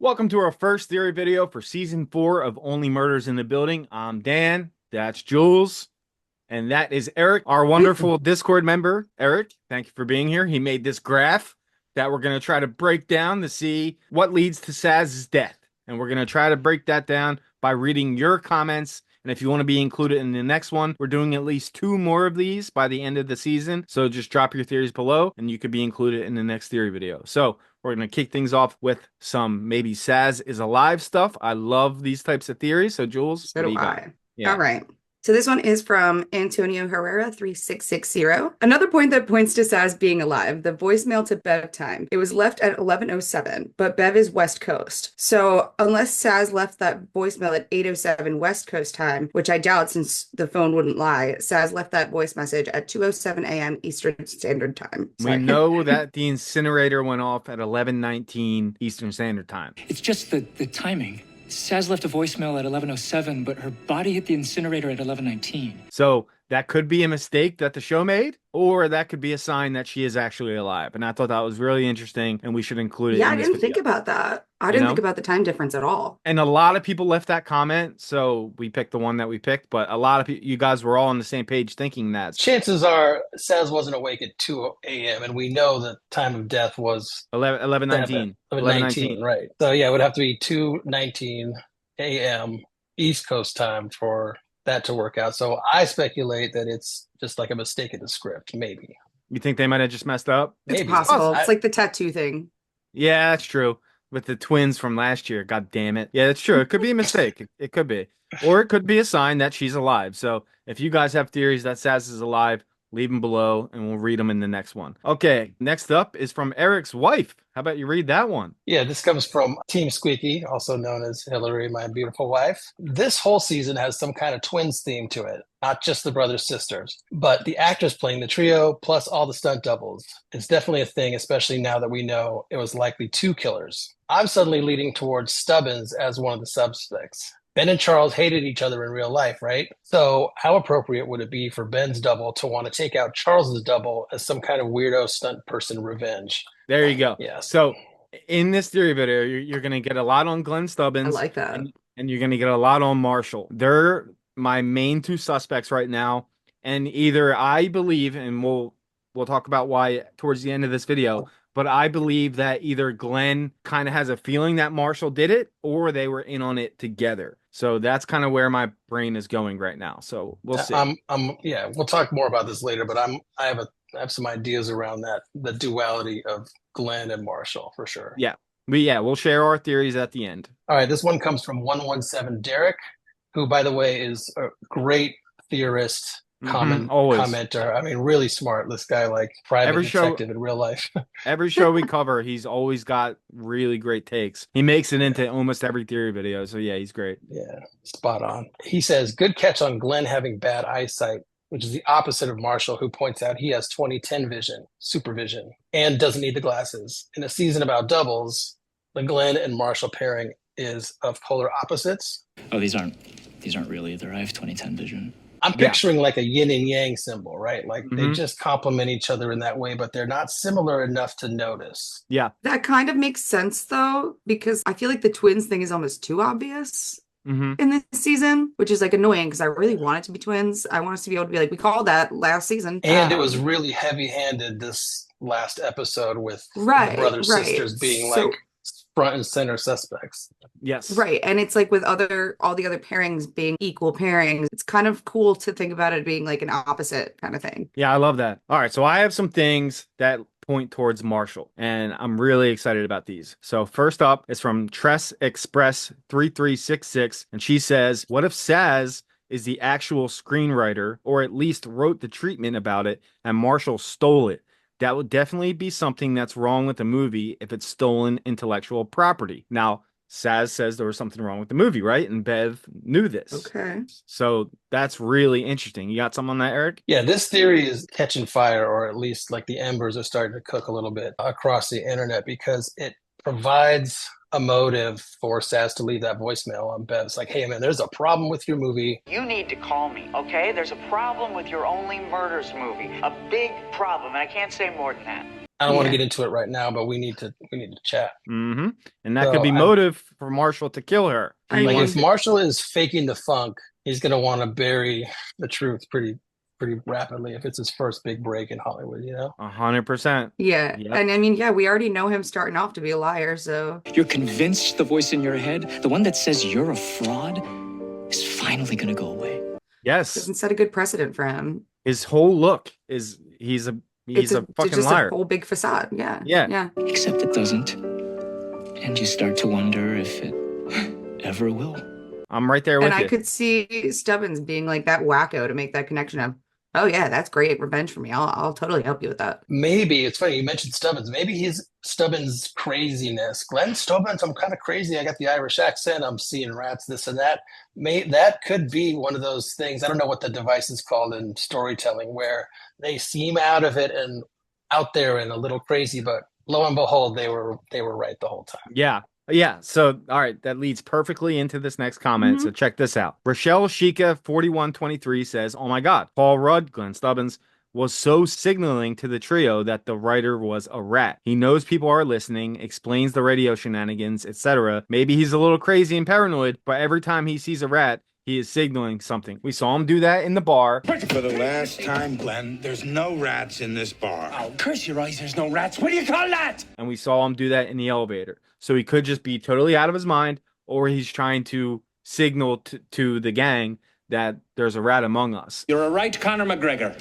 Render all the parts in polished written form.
Welcome to our first theory video for season 4 of Only Murders in the Building. I'm Dan, that's Jules, and that is Eric, our wonderful Discord member. Eric, thank you for being here. He made this graph that we're going to try to break down to see what leads to Sazz's death. And we're going to try to break that down by reading your comments. And if you want to be included in the next one, we're doing at least 2 more of these by the end of the season. So just drop your theories below and you could be included in the next theory video. So we're going to kick things off with some maybe Sazz is alive stuff. I love these types of theories. So Jules, So what do do you got? I. Yeah. All right. So this one is from Antonio Herrera 3660. Another point that points to Saz being alive, the voicemail to Bev time. It was left at 11:07, but Bev is West Coast. So unless Saz left that voicemail at 8:07 West Coast time, which I doubt since the phone wouldn't lie, Saz left that voice message at 2:07 a.m. Eastern Standard Time. We Sorry. know that the incinerator went off at 11:19 Eastern Standard Time. It's just the timing. Saz left a voicemail at 11:07, but her body hit the incinerator at 11:19. So that could be a mistake that the show made, or that could be a sign that she is actually alive. And I thought that was really interesting, and we should include it Yeah, in I this didn't video. think about that. I You didn't know? think about the time difference at all. And a lot of people left that comment, so we picked the one that we picked. But a lot of you guys were all on the same page thinking that Chances are Saz wasn't awake at 2 a.m. and we know the time of death was 11:19. 11:19, right? So yeah, it would have to be 2:19 a.m. East Coast time for that to work out. So I speculate that it's just like a mistake in the script, maybe. You think they might have just messed up? It's Maybe. possible. I- It's like the tattoo thing. Yeah, that's true. With the twins from last year. God damn it. Yeah, that's true. It could be a mistake. It could be. Or it could be a sign that she's alive. So if you guys have theories that Saz is alive, leave them below and we'll read them in the next one. Okay, next up is from Eric's wife. How about you read that one? Yeah, this comes from Team Squeaky, also known as Hillary, my beautiful wife. This whole season has some kind of twins theme to it, not just the brothers sisters, but the actors playing the trio plus all the stunt doubles. It's definitely a thing, especially now that we know it was likely 2 killers. I'm suddenly leaning towards Stubbins as one of the suspects. Ben and Charles hated each other in real life, right? So how appropriate would it be for Ben's double to want to take out Charles's double as some kind of weirdo stunt person revenge? There you go. Yes. So in this theory video, you're going to get a lot on Glenn I Stubbins. like that. And you're going to get a lot on Marshall. They're my main 2 suspects right now. And either I believe, and we'll talk about why towards the end of this video, but I believe that either Glenn kind of has a feeling that Marshall did it or they were in on it together. So that's kind of where my brain is going right now. So we'll see. Yeah, we'll talk more about this later, but I have some ideas around that, the duality of Glenn and Marshall for sure. Yeah. But yeah, we'll share our theories at the end. All right, this one comes from 117 Derek, who, by the way, is a great theorist, always. commenter. I mean, really smart. This guy, like private Every detective in real life. Every show we cover, he's always got really great takes. He makes it into almost every theory video. So yeah, he's great. Yeah, spot on. He says, good catch on Glenn having bad eyesight, which is the opposite of Marshall, who points out he has 20/10 vision, supervision, and doesn't need the glasses. In a season about doubles, the Glenn and Marshall pairing is of polar opposites. Oh, these aren't real either. I have 20/10 vision. I'm picturing like a yin and yang symbol, right? Like they Mhm. just complement each other in that way, but they're not similar enough to notice. Yeah. That kind of makes sense though, because I feel like the twins thing is almost too obvious hmm in this season, which is like annoying because I really want it to be twins. I want us to be able to be like, we called that last season. And it was really heavy-handed this last episode with Right, the brother right. sisters being So- like front and center suspects. Yes. Right. And it's like with all the other pairings being equal pairings, it's kind of cool to think about it being like an opposite kind of thing. Yeah, I love that. All right, so I have some things that point towards Marshall, and I'm really excited about these. So first up is from Tress Express 3366, and she says, "What if Sazz is the actual screenwriter, or at least wrote the treatment about it, and Marshall stole it? That would definitely be something that's wrong with the movie if it's stolen intellectual property." Now, Sazz says there was something wrong with the movie, right? And Bev knew this. Okay. So that's really interesting. You got something on that, Eric? Yeah, this theory is catching fire, or at least like the embers are starting to cook a little bit across the internet because it provides a motive for Sazz to leave that voicemail on Bev. It's like, hey, man, there's a problem with your movie. You need to call me, okay? There's a problem with your Only Murders movie. A big problem, and I can't say more than that. I don't want to Yeah. get into it right now, but we need to chat. Mm-hmm. And that could So be motive for Marshall to kill her. I He like wants if Marshall is faking the funk, he's gonna want to bury the truth pretty rapidly if it's his first big break in Hollywood, you know? 100%. Yeah. Yep. And I mean, yeah, we already know him starting off to be a liar, so You're convinced the voice in your head, the one that says you're a fraud, is finally gonna go away. Yes. doesn't set a good precedent for him. His whole look is he's a fucking just liar. a whole big facade. Yeah. Yeah. Yeah. Except it doesn't. And you start to wonder if it ever will. I'm right there with And I you. could see Stubbins being like that wacko to make that connection of, oh yeah, that's great revenge for me. I'll totally help you with that. Maybe it's funny you mentioned Stubbins. Maybe he's Stubbins' craziness. Glenn Stubbins, I'm kind of crazy. I got the Irish accent. I'm seeing rats, this and that. That could be one of those things. I don't know what the device is called in storytelling, where they seem out of it and out there and a little crazy, but lo and behold, they were right the whole time. Yeah. Yeah. So, all right. That leads perfectly into this next comment. Mhm. So, check this out. Rochelle Shika 4123 says, oh my God, Paul Rudd, Glenn Stubbins, was so signaling to the trio that the writer was a rat. He knows people are listening, explains the radio shenanigans, etc. Maybe he's a little crazy and paranoid, but every time he sees a rat, he is signaling something. We saw him do that in the bar. For the last time, Glenn, there's no rats in this bar. Oh, curse your eyes, there's no rats. What do you call that? And we saw him do that in the elevator. So he could just be totally out of his mind, or he's trying to signal to the gang that there's a rat among us. You're a right Conor McGregor.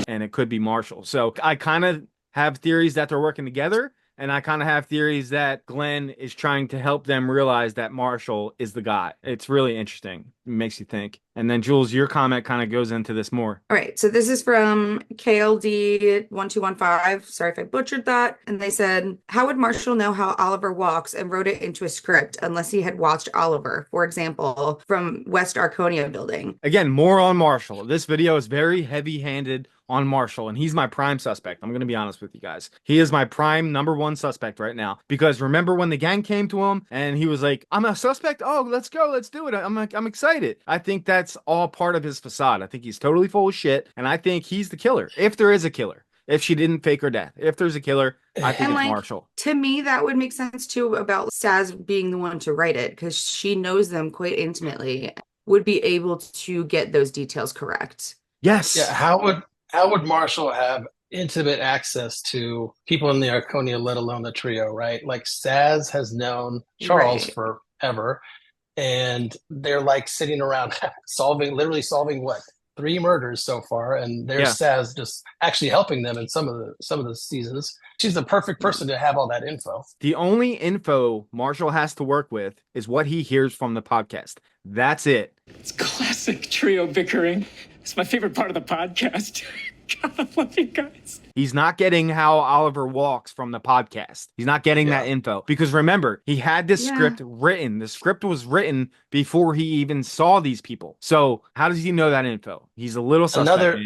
And it could be Marshall. So I kind of have theories that they're working together. And I kind of have theories that Glenn is trying to help them realize that Marshall is the guy. It's really interesting. It makes you think. And then, Jules, your comment kind of goes into this more. All right. So this is from KLD1215. Sorry if I butchered that. And they said, how would Marshall know how Oliver walks and wrote it into a script unless he had watched Oliver, for example, from West Arconia building? Again, more on Marshall. This video is very heavy-handed on Marshall, and he's my prime suspect. I'm going to be honest with you guys. He is my prime number one suspect right now, because remember when the gang came to him and he was like, I'm a suspect. Oh, let's go. Let's do it. I'm excited. I think that's all part of his facade. I think he's totally full of shit, and I think he's the killer. If there is a killer, if she didn't fake her death, if there's a killer, I think And, it's like, Marshall. To me, that would make sense too about Sazz being the one to write it, because she knows them quite intimately, would be able to get those details correct. Yes. Yeah, how would Marshall have intimate access to people in the Arconia, let alone the trio, right? Like Sazz has known Charles Right. forever, and they're like sitting around literally solving what? 3 murders so far, and there's Sazz just actually helping them in some of the seasons. She's the perfect person to have all that info. The only info Marshall has to work with is what he hears from the podcast. That's it. It's classic trio bickering. It's my favorite part of the podcast. God, I love you guys. He's not getting how Oliver walks from the podcast. He's not getting that info. Because remember, he had this script written. The script was written before he even saw these people. So how does he know that info? He's a little suspect.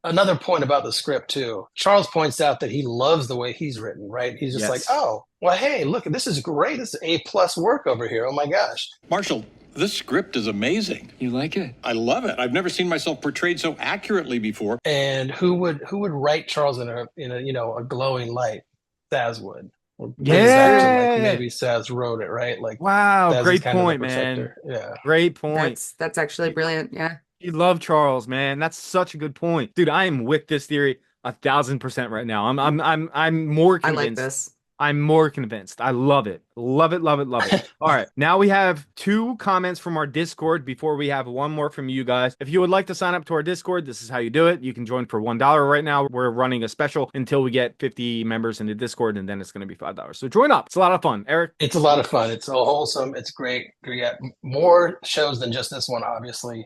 Another point about the script too. Charles points out that he loves the way he's written, right? He's just like, oh, well, hey, look, this is great. This is A+ work over here. Oh my gosh. Marshall, this script is amazing. You like it? I love it. I've never seen myself portrayed so accurately before. And who would write Charles in a a glowing light? Sazz would. Yeah. Like maybe Sazz wrote it, right? Like, wow, Sazz great is kind of the point, man. protector. Yeah. Great point. That's actually brilliant. Yeah. You love Charles, man. That's such a good point. Dude, I am with this theory 1,000% right now. I'm more I convinced. like this. I'm more convinced. I love it. Love it, love it, love it. All right. Now we have 2 comments from our Discord before we have one more from you guys. If you would like to sign up to our Discord, this is how you do it. You can join for $1 right now. We're running a special until we get 50 members in the Discord, and then it's going to be $5. So join up. It's a lot of fun. Eric? It's a lot of fun. It's all wholesome. It's great. We got more shows than just this one, obviously,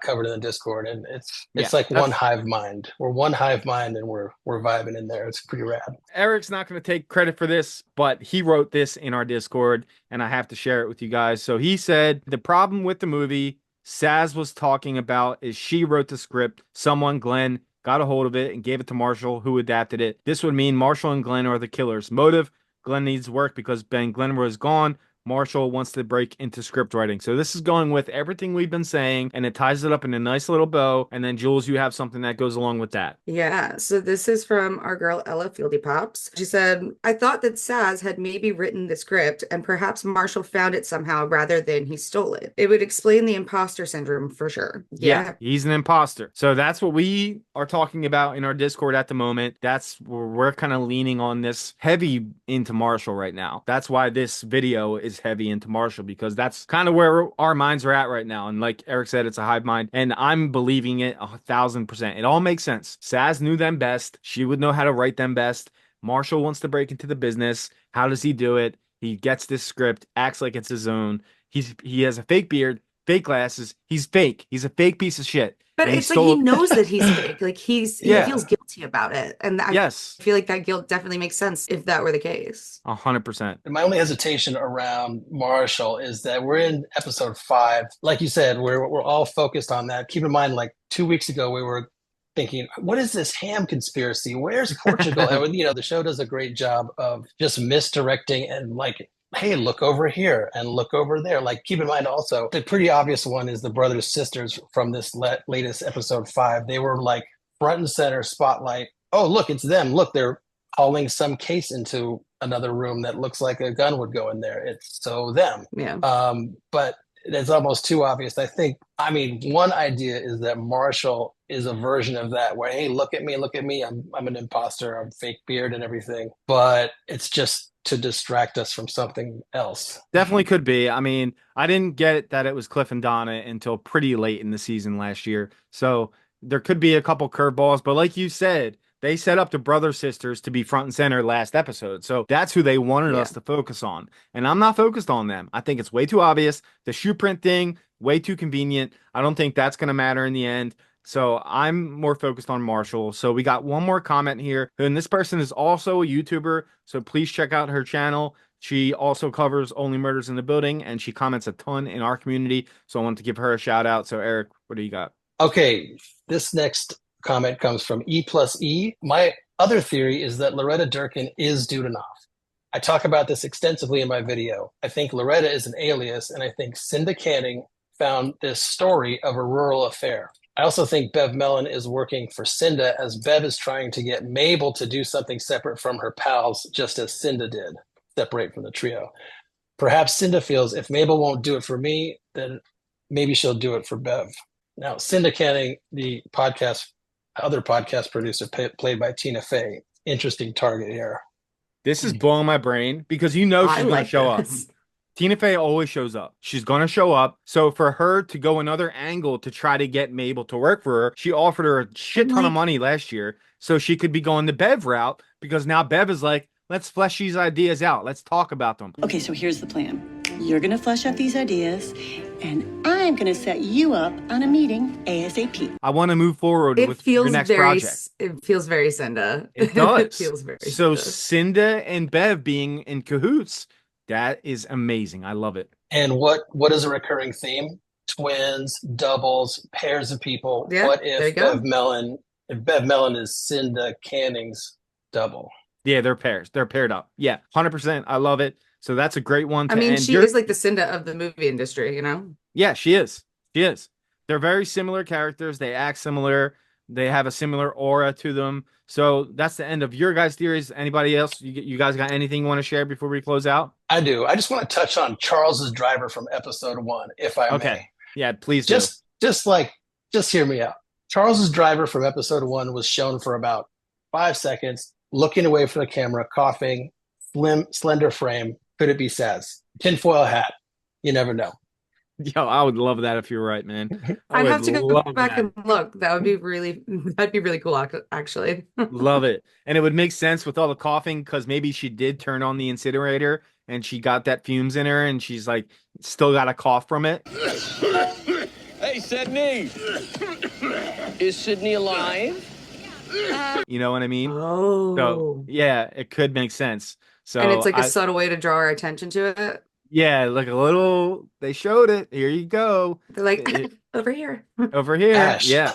covered in the Discord, and it's like one hive mind. We're one hive mind, and we're vibing in there. It's pretty rad. Eric's not going to take credit for this, but he wrote this in our Discord, and I have to share it with you guys. So he said, the problem with the movie Sazz was talking about is she wrote the script. Someone, Glenn, got a hold of it and gave it to Marshall, who adapted it. This would mean Marshall and Glenn are the killers. Motive, Glenn needs work because Ben Glenn was gone. Marshall wants to break into script writing. So this is going with everything we've been saying, and it ties it up in a nice little bow. And then Jules, you have something that goes along with that. Yeah, so this is from our girl Ella Fieldy Pops. She said, I thought that Sazz had maybe written the script and perhaps Marshall found it somehow rather than he stole it. It would explain the imposter syndrome for sure. Yeah, he's an imposter. So that's what we are talking about in our Discord at the moment. That's where we're kind of leaning on this heavy into Marshall right now. That's why this video is heavy into Marshall, because that's kind of where our minds are at right now. And like Eric said, it's a hive mind, and I'm believing it 1,000%. It all makes sense. Sazz knew them best. She would know how to write them best. Marshall wants to break into the business. How does he do it? He gets this script, acts like it's his own. He has a fake beard, fake glasses. He's fake. He's a fake piece of shit. But it's like he knows that he's fake. Like he feels guilty about it. And I feel like that guilt definitely makes sense if that were the case. 100%. My only hesitation around Marshall is that we're in episode 5. Like you said, we're all focused on that. Keep in mind, like 2 weeks ago, we were thinking, what is this ham conspiracy? Where's Portugal? And, the show does a great job of just misdirecting and like, hey, look over here and look over there. Like, keep in mind also, the pretty obvious one is the brothers sisters from this latest episode 5. They were like front and center spotlight. Oh, look, it's them. Look, they're hauling some case into another room that looks like a gun would go in there. It's so them. Yeah. But it's almost too obvious. I mean, one idea is that Marshall is a version of that where, hey, look at me. I'm an imposter. I'm fake beard and everything. But it's just to distract us from something else. Definitely could be. I mean, I didn't get that it was Cliff and Donna until pretty late in the season last year. So there could be a couple curveballs, but like you said, they set up the brother sisters to be front and center last episode. So that's who they wanted us to focus on. And I'm not focused on them. I think it's way too obvious. The shoe print thing, way too convenient. I don't think that's going to matter in the end. So I'm more focused on Marshall. So we got one more comment here. And this person is also a YouTuber. So please check out her channel. She also covers Only Murders in the Building, and she comments a ton in our community. So I want to give her a shout out. So Eric, what do you got? Okay, this next comment comes from E+E. My other theory is that Loretta Durkin is Dudenoff. I talk about this extensively in my video. I think Loretta is an alias, and I think Cinda Canning found this story of a rural affair. I also think Bev Mellon is working for Cinda, as Bev is trying to get Mabel to do something separate from her pals, just as Cinda did, separate from the trio. Perhaps Cinda feels if Mabel won't do it for me, then maybe she'll do it for Bev. Now, Cinda Canning, the other podcast producer played by Tina Fey, interesting target here. This is blowing my brain because she's going to show up. Tina Fey always shows up. She's going to show up. So for her to go another angle to try to get Mabel to work for her, she offered her a shit ton of money last year so she could be going the Bev route, because now Bev is like, let's flesh these ideas out. Let's talk about them. Okay, so here's the plan. You're going to flesh out these ideas, and I'm going to set you up on a meeting ASAP. I want to move forward with your next project. It feels very Cinda. It does. It feels very so Cinda. Cinda and Bev being in cahoots, that is amazing. I love it. And what is a recurring theme? Twins, doubles, pairs of people. Yeah, what if Bev Mellon is Cinda Canning's double? Yeah, they're pairs. They're paired up. Yeah, 100%. I love it. So that's a great one to end. She is like the Cinda of the movie industry, Yeah, she is. She is. They're very similar characters. They act similar. They have a similar aura to them. So that's the end of your guys' theories. Anybody else? You guys got anything you want to share before we close out? I do. I just want to touch on Charles's driver from episode 1, if I may. Yeah, please do. Just hear me out. Charles's driver from episode 1 was shown for about 5 seconds, looking away from the camera, coughing, slender frame. Could it be Sazz? Tinfoil hat. You never know. Yo, I would love that if you're right, man. I'd have to go back and look. That'd be really cool, actually. Love it. And it would make sense with all the coughing, because maybe she did turn on the incinerator and she got that fumes in her and she's like still got a cough from it. Hey, Sydney. Is Sydney alive? You know what I mean? Oh. So yeah, it could make sense. So and it's like a subtle way to draw our attention to it. Yeah, like a little, they showed it. Here you go. They're like, over here. Over here. Ash. Yeah.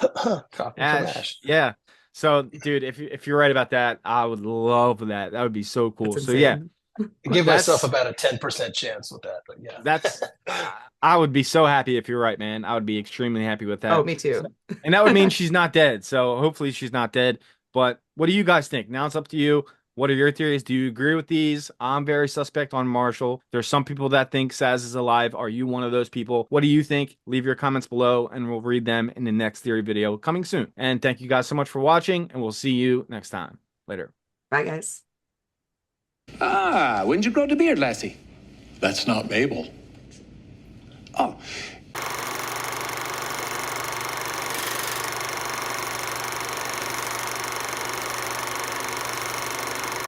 Ash. Yeah. So, dude, if you're right about that, I would love that. That would be so cool. That's So, insane. yeah, Give That's- myself about a 10% chance with that, but yeah. That's I would be so happy if you're right, man. I would be extremely happy with that. Oh, me too. And that would mean she's not dead. So hopefully she's not dead. But what do you guys think? Now it's up to you. What are your theories? Do you agree with these? I'm very suspect on Marshall. There's some people that think Sazz is alive. Are you one of those people? What do you think? Leave your comments below and we'll read them in the next theory video coming soon. And thank you guys so much for watching and we'll see you next time. Later. Bye, guys. Ah, when'd you grow the beard, lassie? That's not Mabel. Oh,